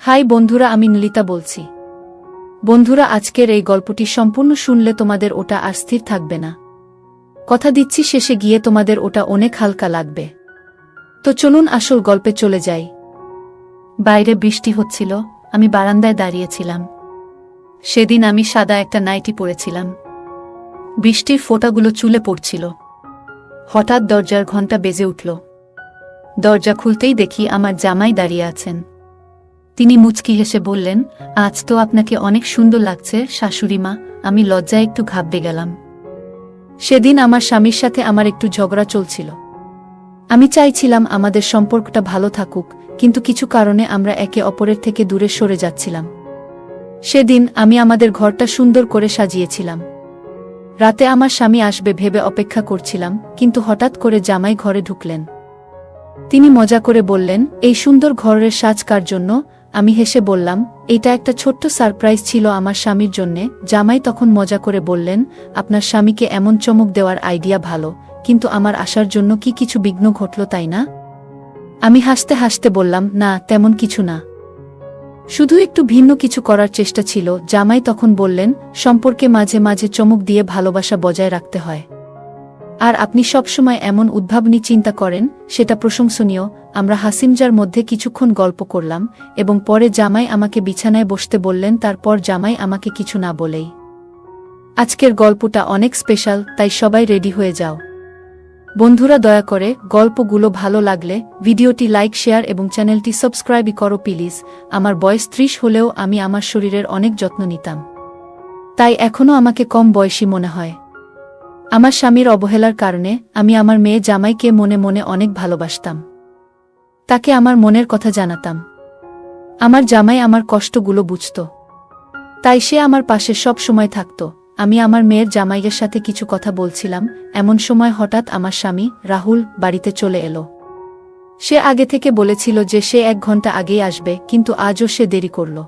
High বন্ধুরা, আমি নলিতা বলছি। বন্ধুরা, আজকের এই গল্পটি সম্পূর্ণ শুনলে তোমাদের ওটা আর স্থির থাকবে না। কথা দিচ্ছি, শেষে গিয়ে তোমাদের ওটা অনেক হালকা লাগবে। তো চলুন আসল গল্পে চলে যাই। বাইরে বৃষ্টি হচ্ছিল, আমি বারান্দায় দাঁড়িয়েছিলাম। সেদিন আমি সাদা একটা নাইটি পরেছিলাম। বৃষ্টির ফোঁটাগুলো চুলে পড়ছিল। হঠাৎ দরজার ঘণ্টা বেজে উঠল। দরজা খুলতেই দেখি আমার জামাই দাঁড়িয়ে আছেন। তিনি মুচকি হেসে বললেন, আজ তো আপনাকে অনেক সুন্দর লাগছে শাশুড়িমা। আমি লজ্জায় একটু ঘাবড়ে গেলাম। সেদিন আমার স্বামীর সাথে আমার একটু ঝগড়া চলছিল। আমি চাইছিলাম আমাদের সম্পর্কটা ভালো থাকুক, কিন্তু কিছু কারণে আমরা একে অপরের থেকে দূরে সরে যাচ্ছিলাম। সেদিন আমি আমাদের ঘরটা সুন্দর করে সাজিয়েছিলাম। রাতে আমার স্বামী আসবে ভেবে অপেক্ষা করছিলাম, কিন্তু হঠাৎ করে জামাই ঘরে ঢুকলেন। তিনি মজা করে বললেন, এই সুন্দর ঘরের সাজ কার জন্য? আমি হেসে বললাম, এটা একটা ছোট্ট সারপ্রাইজ ছিল আমার স্বামীর জন্যে। জামাই তখন মজা করে বললেন, আপনার স্বামীকে এমন চমক দেওয়ার আইডিয়া ভালো, কিন্তু আমার আসার জন্য কি কিছু বিঘ্ন ঘটল, তাই না? আমি হাসতে হাসতে বললাম, না, তেমন কিছু না, শুধু একটু ভিন্ন কিছু করার চেষ্টা ছিল। জামাই তখন বললেন, সম্পর্কে মাঝে মাঝে চমক দিয়ে ভালোবাসা বজায় রাখতে হয়। আর আপনি সবসময় এমন উদ্ভাবনী চিন্তা করেন, সেটা প্রশংসনীয়। আমরা হাসিমজার মধ্যে কিছুক্ষণ গল্প করলাম এবং পরে জামাই আমাকে বিছানায় বসতে বললেন। তারপর জামাই আমাকে কিছু না বলেই। আজকের গল্পটা অনেক স্পেশাল, তাই সবাই রেডি হয়ে যাও। বন্ধুরা, দয়া করে গল্পগুলো ভালো লাগলে ভিডিওটি লাইক, শেয়ার এবং চ্যানেলটি সাবস্ক্রাইব করো প্লিজ। আমার বয়স 30 হলেও আমি আমার শরীরের অনেক যত্ন নিতাম, তাই এখনও আমাকে কম বয়সী মনে হয়। আমার স্বামীর অবহেলার কারণে আমি আমার মেয়ে জামাইকে মনে মনে অনেক ভালোবাসতাম। তাকে আমার মনের কথা জানাতাম। আমার জামাই আমার কষ্টগুলো বুঝত, তাই সে আমার পাশে সব সময় থাকত। আমি আমার মেয়ের জামাইয়ের সাথে কিছু কথা বলছিলাম, এমন সময় হঠাৎ আমার স্বামী রাহুল বাড়িতে চলে এলো। সে আগে থেকে বলেছিল যে সে 1 ঘন্টা আগেই আসবে, কিন্তু আজও সে দেরি করল।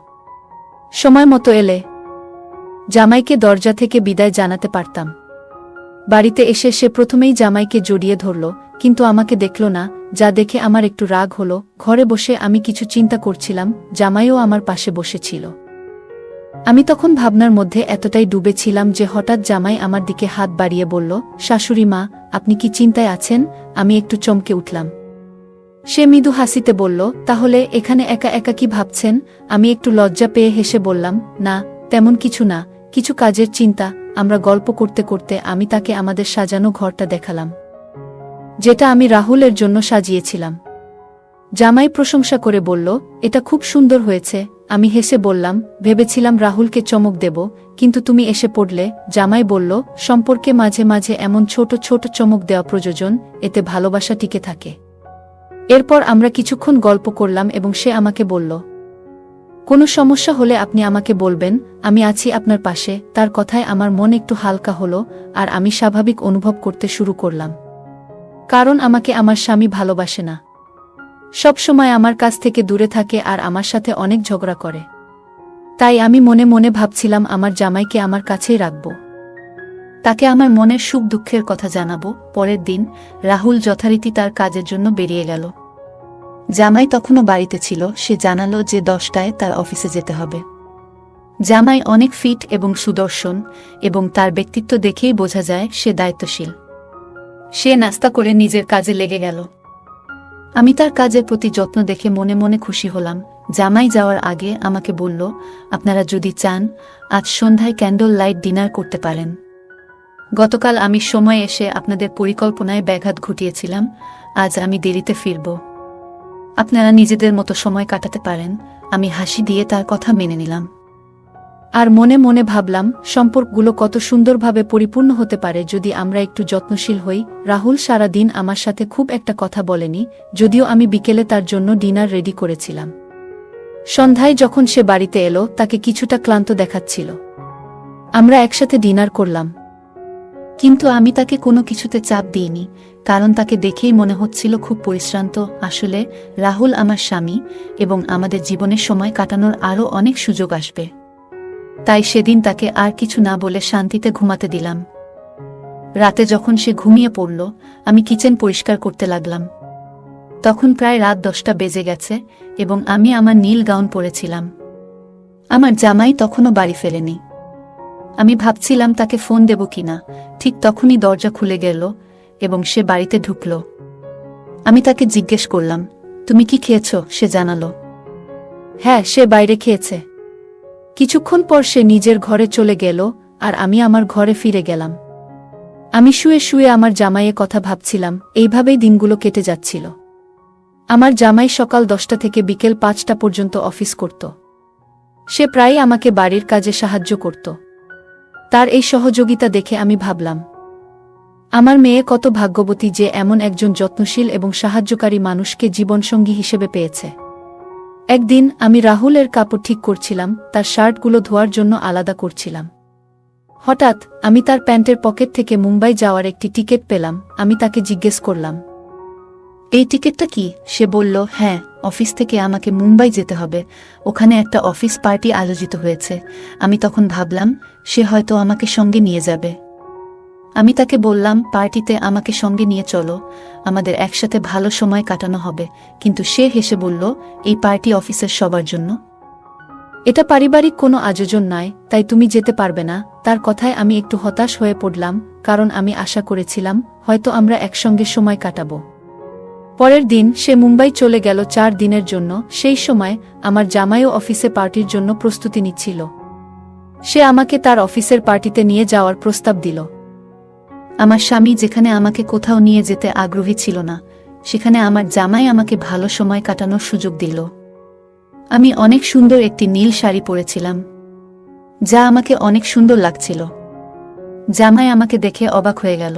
সময় মতো এলে জামাইকে দরজা থেকে বিদায় জানাতে পারতাম। বাড়িতে এসে সে প্রথমেই জামাইকে জড়িয়ে ধরল, কিন্তু আমাকে দেখল না, যা দেখে আমার একটু রাগ হলো। ঘরে বসে আমি কিছু চিন্তা করছিলাম, জামাইও আমার পাশে বসেছিল। আমি তখন ভাবনার মধ্যে এতটাই ডুবেছিলাম যে হঠাৎ জামাই আমার দিকে হাত বাড়িয়ে বলল, শাশুড়ি মা, আপনি কি চিন্তায় আছেন? আমি একটু চমকে উঠলাম। সে মৃদু হাসিতে বলল, তাহলে এখানে একা একা কি ভাবছেন? আমি একটু লজ্জা পেয়ে হেসে বললাম, না, তেমন কিছু না, কিছু কাজের চিন্তা। আমরা গল্প করতে করতে আমি তাকে আমাদের সাজানো ঘরটা দেখালাম, যেটা আমি রাহুলের জন্য সাজিয়েছিলাম। জামাই প্রশংসা করে বলল, এটা খুব সুন্দর হয়েছে। আমি হেসে বললাম, ভেবেছিলাম রাহুলকে চমক দেব, কিন্তু তুমি এসে পড়লে। জামাই বলল, সম্পর্কে মাঝে মাঝে এমন ছোট ছোট চমক দেওয়া প্রয়োজন, এতে ভালোবাসা টিকে থাকে। এরপর আমরা কিছুক্ষণ গল্প করলাম এবং সে আমাকে বলল, কোনো সমস্যা হলে আপনি আমাকে বলবেন, আমি আছি আপনার পাশে। তার কথায় আমার মন একটু হালকা হলো আর আমি স্বাভাবিক অনুভব করতে শুরু করলাম। কারণ আমাকে আমার স্বামী ভালোবাসে না, সব সময় আমার কাছ থেকে দূরে থাকে আর আমার সাথে অনেক ঝগড়া করে। তাই আমি মনে মনে ভাবছিলাম আমার জামাইকে আমার কাছেই রাখব, তাকে আমার মনের সুখ দুঃখের কথা জানাবো। পরের দিন রাহুল যথারীতি তার কাজের জন্য বেরিয়ে গেল। জামাই তখনও বাড়িতে ছিল। সে জানালো যে 10টায় তার অফিসে যেতে হবে। জামাই অনেক ফিট এবং সুদর্শন, এবং তার ব্যক্তিত্ব দেখেই বোঝা যায় সে দায়িত্বশীল। সে নাস্তা করে নিজের কাজে লেগে গেল। আমি তার কাজের প্রতি যত্ন দেখে মনে মনে খুশি হলাম। জামাই যাওয়ার আগে আমাকে বলল, আপনারা যদি চান আজ সন্ধ্যায় ক্যান্ডল লাইট ডিনার করতে পারেন। গতকাল আমি সময় এসে আপনাদের পরিকল্পনায় ব্যাঘাত ঘটিয়েছিলাম। আজ আমি দেরিতে ফিরব, আপনারা নিজেদের মতো সময় কাটাতে পারেন। আমি হাসি দিয়ে তার কথা মেনে নিলাম। আর মনে মনে ভাবলাম, সম্পর্কগুলো কত সুন্দরভাবে পরিপূর্ণ হতে পারে যদি আমরা একটু যত্নশীল হই। রাহুল সারা দিন আমার সাথে খুব একটা কথা বলেনি, যদিও আমি বিকেলে তার জন্য ডিনার রেডি করেছিলাম। সন্ধ্যায় যখন সে বাড়িতে এলো, তাকে কিছুটা ক্লান্ত দেখাচ্ছিল। আমরা একসাথে ডিনার করলাম, কিন্তু আমি তাকে কোনো কিছুতে চাপ দিইনি, কারণ তাকে দেখেই মনে হচ্ছিল খুব পরিশ্রান্ত। আসলে রাহুল আমার স্বামী, এবং আমাদের জীবনে সময় কাটানোর আরও অনেক সুযোগ আসবে। তাই সেদিন তাকে আর কিছু না বলে শান্তিতে ঘুমাতে দিলাম। রাতে যখন সে ঘুমিয়ে পড়ল, আমি কিচেন পরিষ্কার করতে লাগলাম। তখন প্রায় রাত 10টা বেজে গেছে এবং আমি আমার নীল গাউন পরেছিলাম। আমার জামাই তখনও বাড়ি ফেরেনি। আমি ভাবছিলাম তাকে ফোন দেব কিনা, ঠিক তখনই দরজা খুলে গেল এবং সে বাড়িতে ঢুকল। আমি তাকে জিজ্ঞেস করলাম, তুমি কি খেয়েছ? সে জানালো, হ্যাঁ, সে বাইরে খেয়েছে। কিছুক্ষণ পর সে নিজের ঘরে চলে গেল আর আমি আমার ঘরে ফিরে গেলাম। আমি শুয়ে শুয়ে আমার জামাইয়ের কথা ভাবছিলাম। এইভাবেই দিনগুলো কেটে যাচ্ছিল। আমার জামাই সকাল 10টা থেকে বিকেল 5টা পর্যন্ত অফিস করত। সে প্রায়ই আমাকে বাড়ির কাজে সাহায্য করত। তার এই সহযোগিতা দেখে আমি ভাবলাম, আমার মেয়ে কত ভাগ্যবতী যে এমন একজন যত্নশীল এবং সাহায্যকারী মানুষকে জীবনসঙ্গী হিসেবে পেয়েছে। একদিন আমি রাহুলের কাপড় ঠিক করছিলাম, তার শার্টগুলো ধোয়ার জন্য আলাদা করছিলাম। হঠাৎ আমি তার প্যান্টের পকেট থেকে মুম্বাই যাওয়ার একটি টিকিট পেলাম। আমি তাকে জিজ্ঞেস করলাম, এই টিকিটটা কি? সে বলল, হ্যাঁ, অফিস থেকে আমাকে মুম্বাই যেতে হবে, ওখানে একটা অফিস পার্টি আয়োজিত হয়েছে। আমি তখন ভাবলাম সে হয়তো আমাকে সঙ্গে নিয়ে যাবে। আমি তাকে বললাম, পার্টিতে আমাকে সঙ্গে নিয়ে চলো, আমাদের একসাথে ভালো সময় কাটানো হবে। কিন্তু সে হেসে বলল, এই পার্টি অফিসের সবার জন্য, এটা পারিবারিক কোনো আয়োজন নয়, তাই তুমি যেতে পারবে না। তার কথায় আমি একটু হতাশ হয়ে পড়লাম, কারণ আমি আশা করেছিলাম হয়তো আমরা একসঙ্গে সময় কাটাবো। পরের দিন সে মুম্বাই চলে গেল 4 দিনের জন্য। সেই সময় আমার জামাইও অফিসে পার্টির জন্য প্রস্তুতি নিচ্ছিল। সে আমাকে তার অফিসের পার্টিতে নিয়ে যাওয়ার প্রস্তাব দিল। আমার স্বামী যেখানে আমাকে কোথাও নিয়ে যেতে আগ্রহী ছিল না, সেখানে আমার জামাই আমাকে ভালো সময় কাটানোর সুযোগ দিল। আমি অনেক সুন্দর একটি নীল শাড়ি পরেছিলাম, যা আমাকে অনেক সুন্দর লাগছিল। জামাই আমাকে দেখে অবাক হয়ে গেল,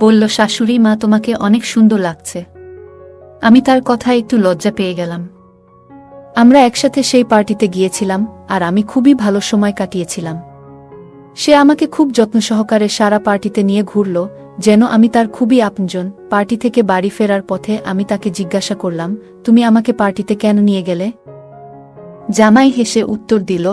বলল, শাশুড়ি মা, তোমাকে অনেক সুন্দর লাগছে। আমি তার কথায় একটু লজ্জা পেয়ে গেলাম। আমরা একসাথে সেই পার্টিতে গিয়েছিলাম আর আমি খুবই ভালো সময় কাটিয়েছিলাম। সে আমাকে খুব যত্ন সহকারে সারা পার্টিতে নিয়ে ঘুরল, যেন আমি তার খুবই আপনজন। পার্টি থেকে বাড়ি ফেরার পথে আমি তাকে জিজ্ঞাসা করলাম, তুমি আমাকে পার্টিতে কেন নিয়ে গেলে? জামাই হেসে উত্তর দিল,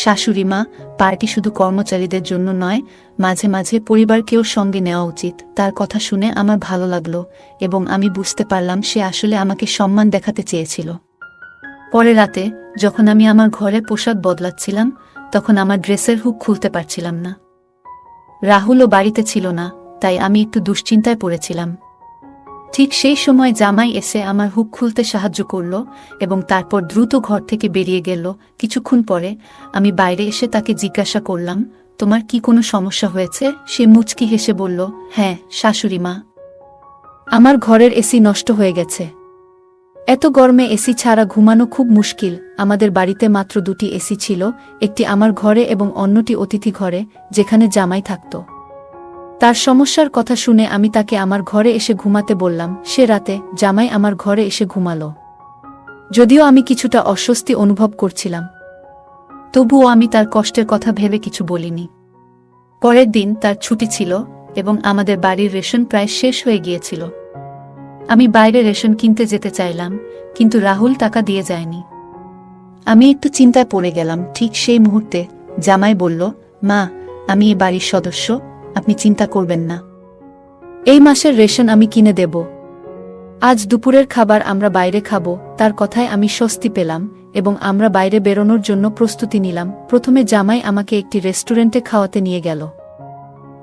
শাশুড়ি মা, পার্টি শুধু কর্মচারীদের জন্য নয়, মাঝে মাঝে পরিবারকেও সঙ্গে নেওয়া উচিত। তার কথা শুনে আমার ভালো লাগলো এবং আমি বুঝতে পারলাম সে আসলে আমাকে সম্মান দেখাতে চেয়েছিল। পরে রাতে যখন আমি আমার ঘরে পোশাক বদলাচ্ছিলাম, তখন আমার ড্রেসের হুক খুলতে পারছিলাম না। রাহুলও বাড়িতে ছিল না, তাই আমি একটু দুশ্চিন্তায় পড়েছিলাম। ঠিক সেই সময় জামাই এসে আমার হুক খুলতে সাহায্য করল এবং তারপর দ্রুত ঘর থেকে বেরিয়ে গেল। কিছুক্ষণ পরে আমি বাইরে এসে তাকে জিজ্ঞাসা করলাম, তোমার কি কোনো সমস্যা হয়েছে? সে মুচকি হেসে বলল, হ্যাঁ শাশুড়ি মা, আমার ঘরের এসি নষ্ট হয়ে গেছে। এত গরমে এসি ছাড়া ঘুমানো খুব মুশকিল। আমাদের বাড়িতে মাত্র 2টি এসি ছিল, একটি আমার ঘরে এবং অন্যটি অতিথি ঘরে, যেখানে জামাই থাকত। তার সমস্যার কথা শুনে আমি তাকে আমার ঘরে এসে ঘুমাতে বললাম। সে রাতে জামাই আমার ঘরে এসে ঘুমালো। যদিও আমি কিছুটা অস্বস্তি অনুভব করছিলাম, তবুও আমি তার কষ্টের কথা ভেবে কিছু বলিনি। পরের দিন তার ছুটি ছিল এবং আমাদের বাড়ির রেশন প্রায় শেষ হয়ে গিয়েছিল। আমি বাইরে রেশন কিনতে যেতে চাইলাম, কিন্তু রাহুল টাকা দিয়ে যায়নি। আমি একটু চিন্তায় পড়ে গেলাম। ঠিক সেই মুহূর্তে জামাই বলল, মা, আমি এই বাড়ির সদস্য, আপনি চিন্তা করবেন না। এই মাসের রেশন আমি কিনে দেব। আজ দুপুরের খাবার আমরা বাইরে খাবো। তার কথায় আমি স্বস্তি পেলাম এবং আমরা বাইরে বেরোনোর জন্য প্রস্তুতি নিলাম। প্রথমে জামাই আমাকে একটি রেস্টুরেন্টে খাওয়াতে নিয়ে গেল।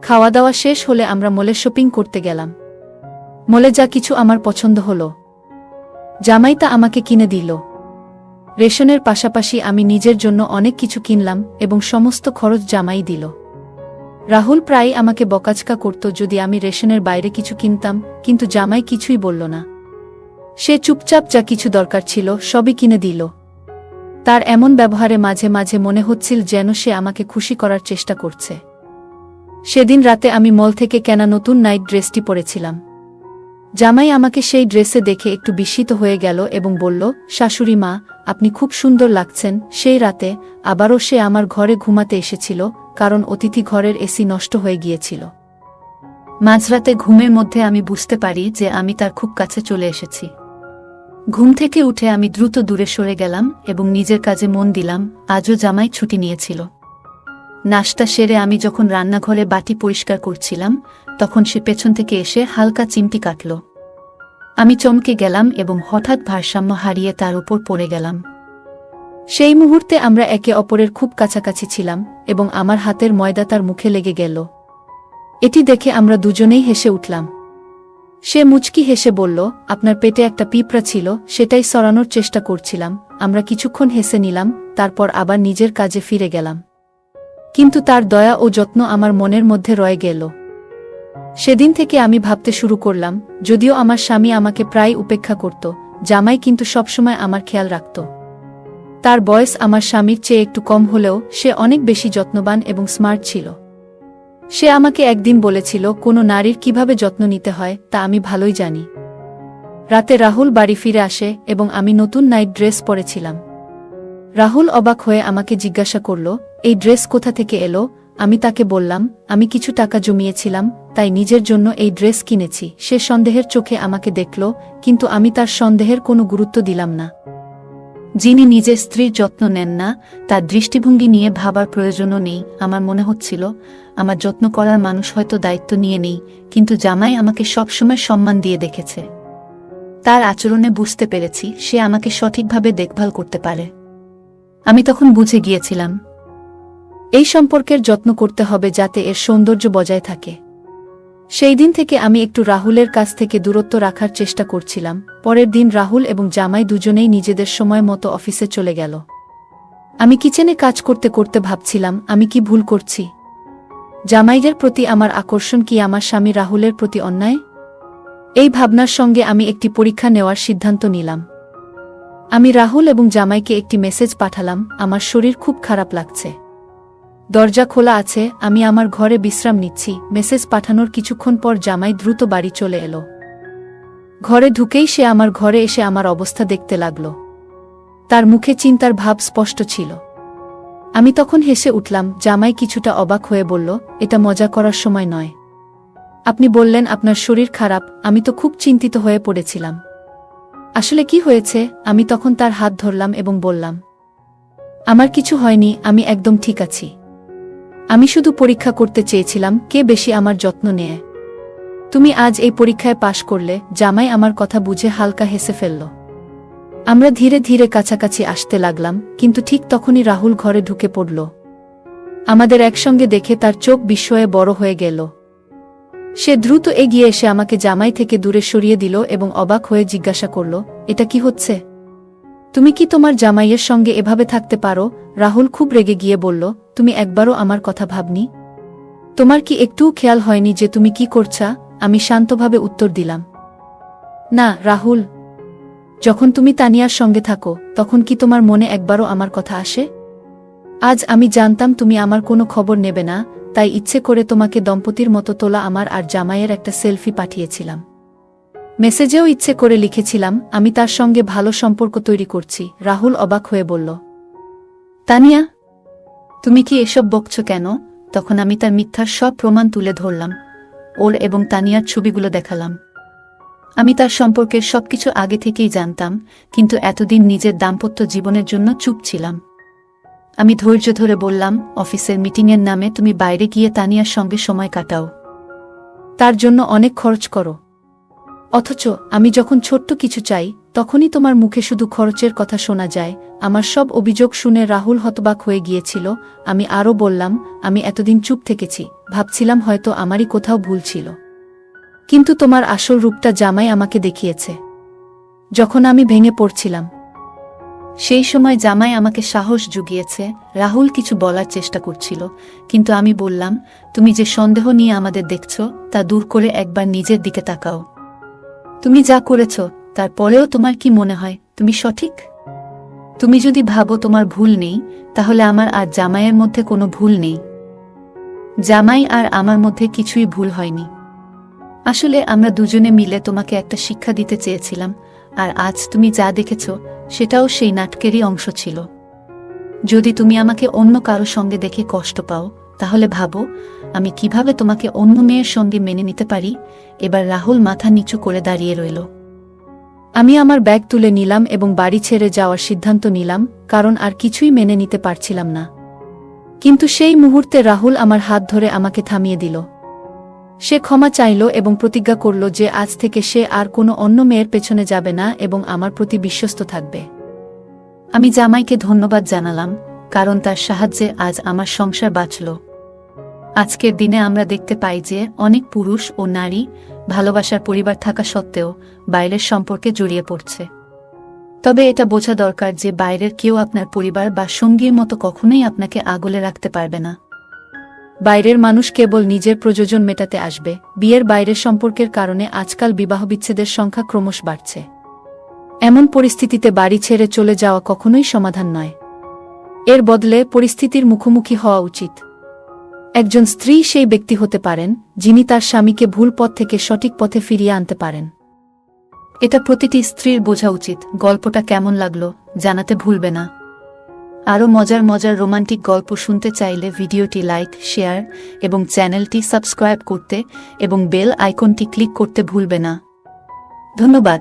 খাওয়া দাওয়া শেষ হলে আমরা মলে শপিং করতে গেলাম। মলে যা কিছু আমার পছন্দ হলো, জামাই তা আমাকে কিনে দিল। রেশনের পাশাপাশি আমি নিজের জন্য অনেক কিছু কিনলাম এবং সমস্ত খরচ জামাই দিল। রাহুল প্রায়ই আমাকে বকাঝকা করত যদি আমি রেশনের বাইরে কিছু কিনতাম, কিন্তু জামাই কিছুই বলল না। সে চুপচাপ যা কিছু দরকার ছিল সবই কিনে দিল। তার এমন ব্যবহারে মাঝে মাঝে মনে হচ্ছিল যেন সে আমাকে খুশি করার চেষ্টা করছে। সেদিন রাতে আমি মল থেকে কেনা নতুন নাইট ড্রেসটি পরেছিলাম। জামাই আমাকে সেই ড্রেসে দেখে একটু বিস্মিত হয়ে গেল এবং বলল, শাশুড়ি মা, আপনি খুব সুন্দর লাগছেন। সেই রাতে আবারও সে আমার ঘরে ঘুমাতে এসেছিল, কারণ অতিথি ঘরের এসি নষ্ট হয়ে গিয়েছিল। মাঝরাতে ঘুমের মধ্যে আমি বুঝতে পারি যে আমি তার খুব কাছে চলে এসেছি। ঘুম থেকে উঠে আমি দ্রুত দূরে সরে গেলাম এবং নিজের কাজে মন দিলাম। আজও জামাই ছুটি নিয়েছিল। নাশতা সেরে আমি যখন রান্নাঘরে বাটি পরিষ্কার করছিলাম, তখন সে পেছন থেকে এসে হালকা চিমটি কাটল। আমি চমকে গেলাম এবং হঠাৎ ভারসাম্য হারিয়ে তার উপর পড়ে গেলাম। সেই মুহূর্তে আমরা একে অপরের খুব কাছাকাছি ছিলাম এবং আমার হাতের ময়দা তার মুখে লেগে গেল। এটি দেখে আমরা দুজনেই হেসে উঠলাম। সে মুচকি হেসে বলল, আপনার পেটে একটা পিঁপড়া ছিল, সেটাই সরানোর চেষ্টা করছিলাম। আমরা কিছুক্ষণ হেসে নিলাম, তারপর আবার নিজের কাজে ফিরে গেলাম। কিন্তু তার দয়া ও যত্ন আমার মনের মধ্যে রয়ে গেল। সেদিন থেকে আমি ভাবতে শুরু করলাম, যদিও আমার স্বামী আমাকে প্রায় উপেক্ষা করত, জামাই কিন্তু সবসময় আমার খেয়াল রাখত। তার বয়স আমার স্বামীর চেয়ে একটু কম হলেও সে অনেক বেশি যত্নবান এবং স্মার্ট ছিল। সে আমাকে একদিন বলেছিল, কোনো নারীর কিভাবে যত্ন নিতে হয় তা আমি ভালোই জানি। রাতে রাহুল বাড়ি ফিরে আসে এবং আমি নতুন নাইট ড্রেস পরেছিলাম। রাহুল অবাক হয়ে আমাকে জিজ্ঞাসা করল, এই ড্রেস কোথা থেকে এলো? আমি তাকে বললাম, আমি কিছু টাকা জমিয়েছিলাম, তাই নিজের জন্য এই ড্রেস কিনেছি। সে সন্দেহের চোখে আমাকে দেখল, কিন্তু আমি তার সন্দেহের কোনো গুরুত্ব দিলাম না। যিনি নিজের স্ত্রীর যত্ন নেন না, তার দৃষ্টিভঙ্গি নিয়ে ভাবার প্রয়োজনও নেই। আমার মনে হচ্ছিল, আমার যত্ন করার মানুষ হয়তো দায়িত্ব নিয়ে নেই, কিন্তু জামাই আমাকে সবসময় সম্মান দিয়ে দেখেছে। তার আচরণে বুঝতে পেরেছি সে আমাকে সঠিকভাবে দেখভাল করতে পারে। আমি তখন বুঝে গিয়েছিলাম, এই সম্পর্কের যত্ন করতে হবে যাতে এর সৌন্দর্য বজায় থাকে। সেই দিন থেকে আমি একটু রাহুলের কাছ থেকে দূরত্ব রাখার চেষ্টা করছিলাম। পরের দিন রাহুল এবং জামাই দুজনেই নিজেদের সময় মতো অফিসে চলে গেল। আমি কিচেনে কাজ করতে করতে ভাবছিলাম, আমি কি ভুল করছি? জামাইদের প্রতি আমার আকর্ষণ কি আমার স্বামী রাহুলের প্রতি অন্যায়? এই ভাবনার সঙ্গে আমি একটি পরীক্ষা নেওয়ার সিদ্ধান্ত নিলাম। আমি রাহুল এবং জামাইকে একটি মেসেজ পাঠালাম, আমার শরীর খুব খারাপ লাগছে। দরজা খোলা আছে, আমি আমার ঘরে বিশ্রাম নিচ্ছি। মেসেজ পাঠানোর কিছুক্ষণ পর জামাই দ্রুত বাড়ি চলে এলো। ঘরে ঢুকেই সে আমার ঘরে এসে আমার অবস্থা দেখতে লাগল। তার মুখে চিন্তার ভাব স্পষ্ট ছিল। আমি তখন হেসে উঠলাম। জামাই কিছুটা অবাক হয়ে বলল, এটা মজা করার সময় নয়। আপনি বললেন আপনার শরীর খারাপ, আমি তো খুব চিন্তিত হয়ে পড়েছিলাম। আসলে কি হয়েছে? আমি তখন তার হাত ধরলাম এবং বললাম, আমার কিছু হয়নি, আমি একদম ঠিক আছি। আমি শুধু পরীক্ষা করতে চেয়েছিলাম কে বেশি আমার যত্ন নেয়। তুমি আজ এই পরীক্ষায় পাশ করলে। জামাই আমার কথা বুঝে হালকা হেসে ফেলল। আমরা ধীরে ধীরে কাছাকাছি আসতে লাগলাম, কিন্তু ঠিক তখনই রাহুল ঘরে ঢুকে পড়ল। আমাদের একসঙ্গে দেখে তার চোখ বিস্ময়ে বড় হয়ে গেল। সে দ্রুত এগিয়ে এসে আমাকে জামাই থেকে দূরে সরিয়ে দিল এবং অবাক হয়ে জিজ্ঞাসা করল, এটা কি হচ্ছে? তুমি কি তোমার জামাইয়ের সঙ্গে এভাবে থাকতে পারো? রাহুল খুব রেগে গিয়ে বলল, তুমি একবারও আমার কথা ভাবনি? তোমার কি একটুও খেয়াল হয়নি যে তুমি কি করছা? আমি শান্তভাবে উত্তর দিলাম, না রাহুল। যখন তুমি তানিয়ার সঙ্গে থাকো তখন কি তোমার মনে একবারও আমার কথা আসে? আজ আমি জানতাম তুমি আমার কোনো খবর নেবে না, তাই ইচ্ছে করে তোমাকে দম্পতির মতো তোলা আমার আর জামাইয়ের একটা সেলফি পাঠিয়েছিলাম। মেসেজেও ইচ্ছে করে লিখেছিলাম, আমি তার সঙ্গে ভালো সম্পর্ক তৈরি করছি। রাহুল অবাক হয়ে বলল, তানিয়া, তুমি কি এসব বকছো কেন? তখন আমি তার মিথ্যার সব প্রমাণ তুলে ধরলাম। ওর এবং তানিয়ার ছবিগুলো দেখালাম। আমি তার সম্পর্কের সবকিছু আগে থেকেই জানতাম, কিন্তু এতদিন নিজের দাম্পত্য জীবনের জন্য চুপ ছিলাম। আমি ধৈর্য ধরে বললাম, অফিসের মিটিংয়ের নামে তুমি বাইরে গিয়ে তানিয়ার সঙ্গে সময় কাটাও, তার জন্য অনেক খরচ করো। অথচ আমি যখন ছোট্ট কিছু চাই তখনই তোমার মুখে শুধু খরচের কথা শোনা যায়। আমার সব অভিযোগ শুনে রাহুল হতবাক হয়ে গিয়েছিল। আমি আরও বললাম, আমি এতদিন চুপ থেকেছি, ভাবছিলাম হয়তো আমারই কোথাও ভুল ছিল। কিন্তু তোমার আসল রূপটা জামাই আমাকে দেখিয়েছে। যখন আমি ভেঙে পড়ছিলাম, সেই সময় জামাই আমাকে সাহস জুগিয়েছে। রাহুল কিছু বলার চেষ্টা করছিল, কিন্তু আমি বললাম, তুমি যে সন্দেহ নিয়ে আমাদের দেখছ তা দূর করে একবার নিজের দিকে তাকাও। তুমি যা করেছ তারপরেও তোমার কি মনে হয় তুমি সঠিক? তুমি যদি ভাবো তোমার ভুল নেই, তাহলে আমার আর জামাইয়ের মধ্যে কোনো ভুল নেই। জামাই আর আমার মধ্যে কিছুই ভুল হয়নি। আসলে আমরা দুজনে মিলে তোমাকে একটা শিক্ষা দিতে চেয়েছিলাম, আর আজ তুমি যা দেখেছ সেটাও সেই নাটকেরই অংশ ছিল। যদি তুমি আমাকে অন্য কারো সঙ্গে দেখে কষ্ট পাও, তাহলে ভাবো আমি কিভাবে তোমাকে অন্য মেয়ের সঙ্গে মেনে নিতে পারি। এবার রাহুল মাথা নিচু করে দাঁড়িয়ে রইল। আমি আমার ব্যাগ তুলে নিলাম এবং বাড়ি ছেড়ে যাওয়ার সিদ্ধান্ত নিলাম, কারণ আর কিছুই মেনে নিতে পারছিলাম না। কিন্তু সেই মুহূর্তে রাহুল আমার হাত ধরে আমাকে থামিয়ে দিল। সে ক্ষমা চাইল এবং প্রতিজ্ঞা করল যে আজ থেকে সে আর কোনো অন্য মেয়ের পেছনে যাবে না এবং আমার প্রতি বিশ্বস্ত থাকবে। আমি জামাইকে ধন্যবাদ জানালাম, কারণ তার সাহায্যে আজ আমার সংসার বাঁচল। আজকের দিনে আমরা দেখতে পাই যে অনেক পুরুষ ও নারী ভালোবাসার পরিবার থাকা সত্ত্বেও বাইরের সম্পর্কে জড়িয়ে পড়ছে। তবে এটা বোঝা দরকার যে বাইরের কেউ আপনার পরিবার বা সঙ্গীর মতো কখনোই আপনাকে আগলে রাখতে পারবে না। বাইরের মানুষ কেবল নিজের প্রয়োজন মেটাতে আসবে। বিয়ের বাইরের সম্পর্কের কারণে আজকাল বিবাহবিচ্ছেদের সংখ্যা ক্রমশ বাড়ছে। এমন পরিস্থিতিতে বাড়ি ছেড়ে চলে যাওয়া কখনোই সমাধান নয়। এর বদলে পরিস্থিতির মুখোমুখি হওয়া উচিত। একজন স্ত্রী সেই ব্যক্তি হতে পারেন যিনি তার স্বামীকে ভুল পথ থেকে সঠিক পথে ফিরিয়ে আনতে পারেন। এটা প্রতিটি স্ত্রীর বোঝা উচিত। গল্পটা কেমন লাগলো জানাতে ভুলবে না। আরও মজার মজার রোমান্টিক গল্প শুনতে চাইলে ভিডিওটি লাইক, শেয়ার এবং চ্যানেলটি সাবস্ক্রাইব করতে এবং বেল আইকনটি ক্লিক করতে ভুলবে না। ধন্যবাদ।